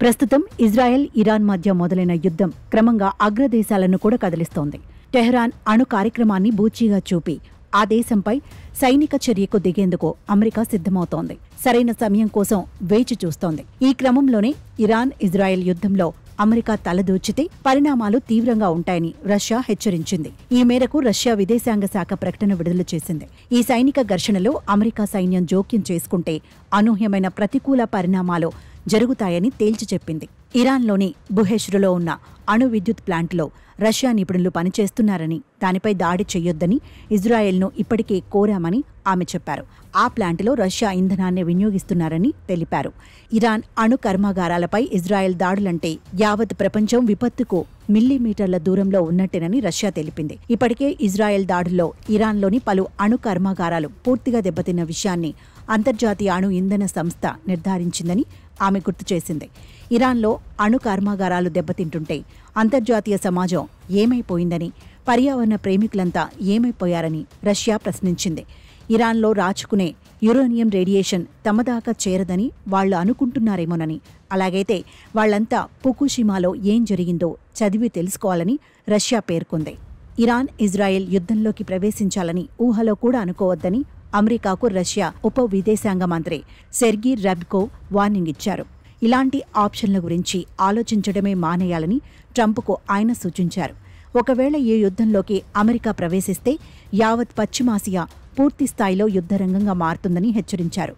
ప్రస్తుతం Israel, Iran మధ్య మొదలైన యుద్ధం క్రమంగా అగ్రదేశాలను కూడా కదిలిస్తోంది. టెహ్రాన్ అణు కార్యక్రమాన్ని బూచీగా చూపి ఆ దేశంపై సైనిక చర్యకు దిగేందుకు అమెరికా సిద్ధమవుతోంది. సరైన సమయం కోసం వేచి చూస్తోంది. ఈ క్రమంలోనే ఇరాన్, ఇజ్రాయెల్ యుద్ధంలో అమెరికా తలదూచితే పరిణామాలు తీవ్రంగా ఉంటాయని రష్యా హెచ్చరించింది. ఈ మేరకు రష్యా విదేశాంగ శాఖ ప్రకటన విడుదల చేసింది. ఈ సైనిక ఘర్షణలో అమెరికా సైన్యం జోక్యం చేసుకుంటే అనూహ్యమైన ప్రతికూల పరిణామాలు జరుగుతాయని తేల్చి చెప్పింది. ఇరాన్లోని బుహెష్రులో ఉన్న అణు విద్యుత్ ప్లాంట్లో రష్యా నిపుణులు పనిచేస్తున్నారని, దానిపై దాడి చెయ్యొద్దని ఇజ్రాయెల్ను ఇప్పటికే కోరామని ఆమె చెప్పారు. ఆ ప్లాంటులో రష్యా ఇంధనాన్ని వినియోగిస్తున్నారని తెలిపారు. ఇరాన్ అణు కర్మాగారాలపై ఇజ్రాయెల్ దాడులంటే యావత్ ప్రపంచం విపత్తుకు మిల్లీమీటర్ల దూరంలో ఉన్నట్టేనని రష్యా తెలిపింది. ఇప్పటికే ఇజ్రాయెల్ దాడుల్లో ఇరాన్లోని పలు అణు కర్మాగారాలు పూర్తిగా దెబ్బతిన్న విషయాన్ని అంతర్జాతీయ అణు ఇంధన సంస్థ నిర్ధారించిందని ఆమె గుర్తు చేసింది. ఇరాన్లో అణు కర్మాగారాలు దెబ్బతింటుంటే అంతర్జాతీయ సమాజం ఏమైపోయిందని, పర్యావరణ ప్రేమికులంతా ఏమైపోయారని రష్యా ప్రశ్నించింది. ఇరాన్లో రాచుకునే యురేనియం రేడియేషన్ తమదాకా చేరదని వాళ్లు అనుకుంటున్నారేమోనని, అలాగైతే వాళ్లంతా ఫుకుషిమాలో ఏం జరిగిందో చదివి తెలుసుకోవాలని రష్యా పేర్కొంది. ఇరాన్, ఇజ్రాయెల్ యుద్ధంలోకి ప్రవేశించాలని ఊహలో కూడా అనుకోవద్దని అమెరికాకు రష్యా ఉప విదేశాంగ మంత్రి సెర్గీ రబ్కోవ్ వార్నింగ్ ఇచ్చారు. ఇలాంటి ఆప్షన్ల గురించి ఆలోచించడమే మానేయాలని ట్రంప్కు ఆయన సూచించారు. ఒకవేళ ఈ యుద్ధంలోకి అమెరికా ప్రవేశిస్తే యావత్ పశ్చిమాసియా పూర్తి స్థాయిలో యుద్ధరంగంగా మారుతుందని హెచ్చరించారు.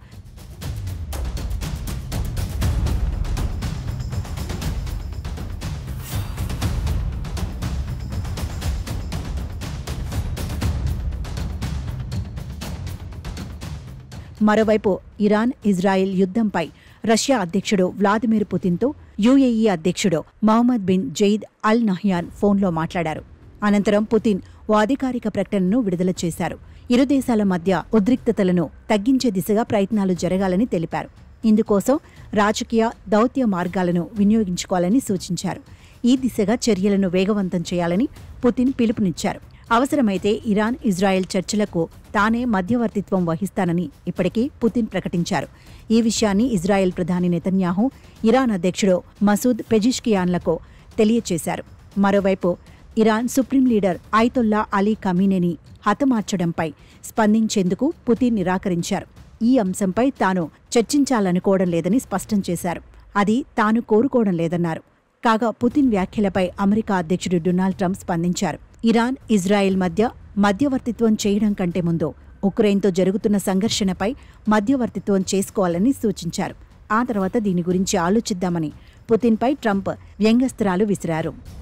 మరోవైపు ఇరాన్, ఇజ్రాయెల్ యుద్ధంపై రష్యా అధ్యక్షుడు వ్లాదిమిర్ పుతిన్తో యుఏఈ అధ్యక్షుడు Mohammed bin Zayed Al Nahyan ఫోన్లో మాట్లాడారు. అనంతరం పుతిన్ ఓ అధికారిక ప్రకటనను విడుదల చేశారు. ఇరు దేశాల మధ్య ఉద్రిక్తతలను తగ్గించే దిశగా ప్రయత్నాలు జరగాలని తెలిపారు. ఇందుకోసం రాజకీయ, దౌత్య మార్గాలను వినియోగించుకోవాలని సూచించారు. ఈ దిశగా చర్యలను వేగవంతం చేయాలని పుతిన్ పిలుపునిచ్చారు. అవసరమైతే ఇరాన్, ఇజ్రాయెల్ చర్చలకు తానే మధ్యవర్తిత్వం వహిస్తానని ఇప్పటికే పుతిన్ ప్రకటించారు. ఈ విషయాన్ని ఇజ్రాయెల్ ప్రధాని నెతన్యాహు, ఇరాన్ అధ్యక్షుడు మసూద్ పెజిష్కియాన్లకు తెలియచేశారు. మరోవైపు Iran supreme leader Ayatollah Ali ఖమీనీని హతమార్చడంపై స్పందించేందుకు పుతిన్ నిరాకరించారు. ఈ అంశంపై తాను చర్చించాలనుకోవడం లేదని స్పష్టం చేశారు. అది తాను కోరుకోవడం లేదన్నారు. కాగా పుతిన్ వ్యాఖ్యలపై అమెరికా అధ్యక్షుడు డొనాల్డ్ ట్రంప్ స్పందించారు. ఇరాన్, ఇజ్రాయెల్ మధ్య మధ్యవర్తిత్వం చేయడం కంటే ముందు ఉక్రెయిన్తో జరుగుతున్న సంఘర్షణపై మధ్యవర్తిత్వం చేసుకోవాలని సూచించారు. ఆ తర్వాత దీని గురించి ఆలోచిద్దామని పుతిన్పై ట్రంప్ వ్యంగ్యాస్త్రాలు విసిరారు.